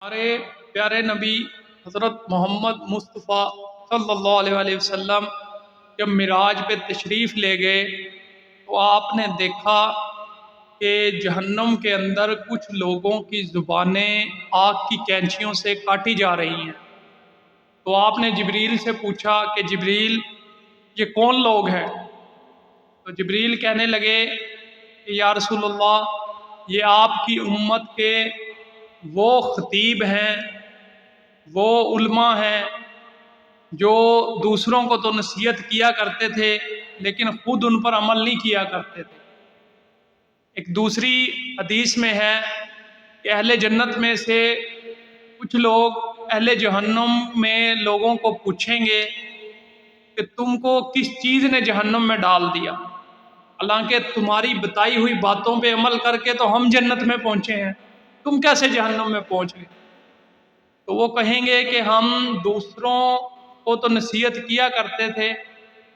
ہمارے پیارے نبی حضرت محمد مصطفیٰ صلی اللہ علیہ وسلم جب معراج پہ تشریف لے گئے تو آپ نے دیکھا کہ جہنم کے اندر کچھ لوگوں کی زبانیں آگ کی کینچیوں سے کاٹی جا رہی ہیں۔ تو آپ نے جبریل سے پوچھا کہ جبریل یہ کون لوگ ہیں؟ تو جبریل کہنے لگے کہ یا رسول اللہ یہ آپ کی امت کے وہ خطیب ہیں، وہ علماء ہیں جو دوسروں کو تو نصیحت کیا کرتے تھے لیکن خود ان پر عمل نہیں کیا کرتے تھے۔ ایک دوسری حدیث میں ہے کہ اہل جنت میں سے کچھ لوگ اہل جہنم میں لوگوں کو پوچھیں گے کہ تم کو کس چیز نے جہنم میں ڈال دیا، حالانکہ تمہاری بتائی ہوئی باتوں پہ عمل کر کے تو ہم جنت میں پہنچے ہیں، تم کیسے جہنم میں پہنچ گئے؟ تو وہ کہیں گے کہ ہم دوسروں کو تو نصیحت کیا کرتے تھے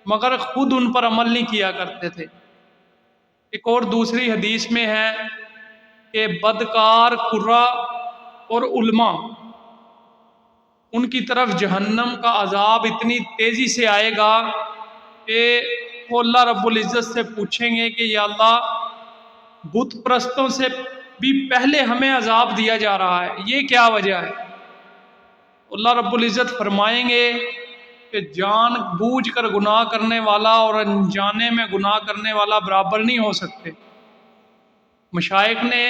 مگر خود ان پر عمل نہیں کیا کرتے تھے۔ ایک اور دوسری حدیث میں ہے کہ بدکار قرا اور علماء ان کی طرف جہنم کا عذاب اتنی تیزی سے آئے گا کہ وہ اللہ رب العزت سے پوچھیں گے کہ یا اللہ بت پرستوں سے بھی پہلے ہمیں عذاب دیا جا رہا ہے، یہ کیا وجہ ہے؟ اللہ رب العزت فرمائیں گے کہ جان بوجھ کر گناہ کرنے والا اور انجانے میں گناہ کرنے والا برابر نہیں ہو سکتے۔ مشائخ نے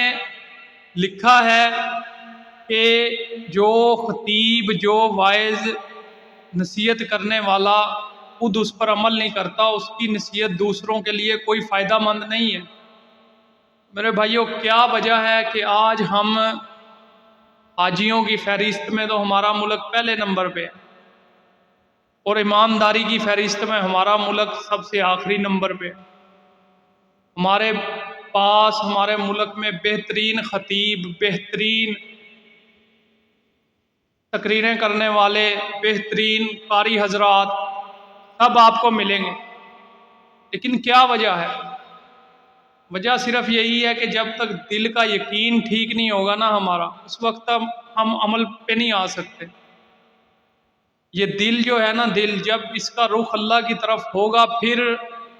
لکھا ہے کہ جو خطیب، جو واعظ نصیحت کرنے والا خود اس پر عمل نہیں کرتا، اس کی نصیحت دوسروں کے لیے کوئی فائدہ مند نہیں ہے۔ میرے بھائیوں، کیا وجہ ہے کہ آج ہم حاجیوں کی فہرست میں تو ہمارا ملک پہلے نمبر پہ ہے اور ایمانداری کی فہرست میں ہمارا ملک سب سے آخری نمبر پہ ہے۔ ہمارے پاس ہمارے ملک میں بہترین خطیب، بہترین تقریریں کرنے والے، بہترین قاری حضرات سب آپ کو ملیں گے، لیکن کیا وجہ ہے؟ وجہ صرف یہی ہے کہ جب تک دل کا یقین ٹھیک نہیں ہوگا نا ہمارا، اس وقت ہم عمل پہ نہیں آ سکتے۔ یہ دل جو ہے نا، دل جب اس کا رخ اللہ کی طرف ہوگا پھر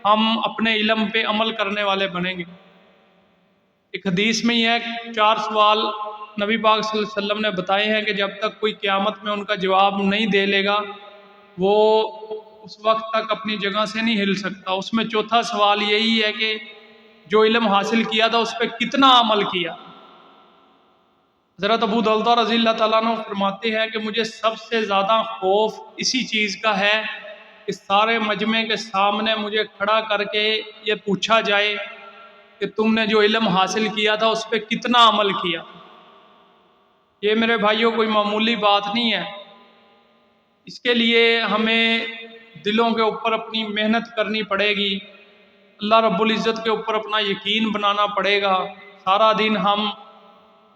ہم اپنے علم پہ عمل کرنے والے بنیں گے۔ ایک حدیث میں یہ ہے کہ 4 سوال نبی پاک صلی اللہ علیہ وسلم نے بتائے ہیں کہ جب تک کوئی قیامت میں ان کا جواب نہیں دے لے گا وہ اس وقت تک اپنی جگہ سے نہیں ہل سکتا۔ اس میں چوتھا سوال یہی ہے کہ جو علم حاصل کیا تھا اس پہ کتنا عمل کیا۔ حضرت ابو درداء رضی اللہ تعالیٰ عنہ فرماتے ہیں کہ مجھے سب سے زیادہ خوف اسی چیز کا ہے کہ سارے مجمع کے سامنے مجھے کھڑا کر کے یہ پوچھا جائے کہ تم نے جو علم حاصل کیا تھا اس پہ کتنا عمل کیا۔ یہ میرے بھائیوں کوئی معمولی بات نہیں ہے، اس کے لیے ہمیں دلوں کے اوپر اپنی محنت کرنی پڑے گی، اللہ رب العزت کے اوپر اپنا یقین بنانا پڑے گا۔ سارا دن ہم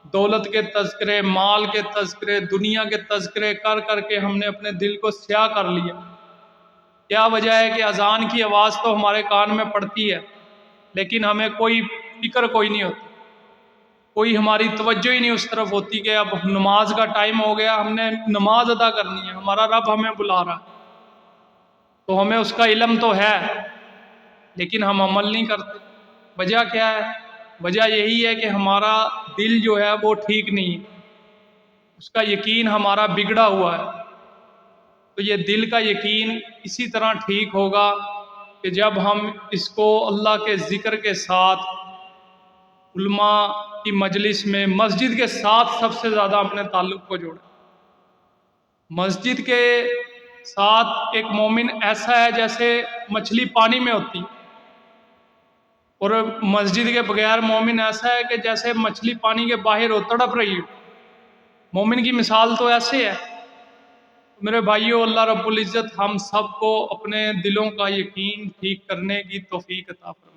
دولت کے تذکرے، مال کے تذکرے، دنیا کے تذکرے کر کر کے ہم نے اپنے دل کو سیاہ کر لیا۔ کیا وجہ ہے کہ اذان کی آواز تو ہمارے کان میں پڑتی ہے لیکن ہمیں کوئی فکر کوئی نہیں ہوتی، کوئی ہماری توجہ ہی نہیں اس طرف ہوتی کہ اب نماز کا ٹائم ہو گیا، ہم نے نماز ادا کرنی ہے، ہمارا رب ہمیں بلا رہا ہے۔ تو ہمیں اس کا علم تو ہے لیکن ہم عمل نہیں کرتے۔ وجہ کیا ہے؟ وجہ یہی ہے کہ ہمارا دل جو ہے وہ ٹھیک نہیں ہے، اس کا یقین ہمارا بگڑا ہوا ہے۔ تو یہ دل کا یقین اسی طرح ٹھیک ہوگا کہ جب ہم اس کو اللہ کے ذکر کے ساتھ، علماء کی مجلس میں، مسجد کے ساتھ سب سے زیادہ اپنے تعلق کو جوڑیں۔ مسجد کے ساتھ ایک مومن ایسا ہے جیسے مچھلی پانی میں ہوتی، اور مسجد کے بغیر مومن ایسا ہے کہ جیسے مچھلی پانی کے باہر ہو، تڑپ رہی ہو۔ مومن کی مثال تو ایسے ہے۔ میرے بھائیوں، اللہ رب العزت ہم سب کو اپنے دلوں کا یقین ٹھیک کرنے کی توفیق عطا فرمائے۔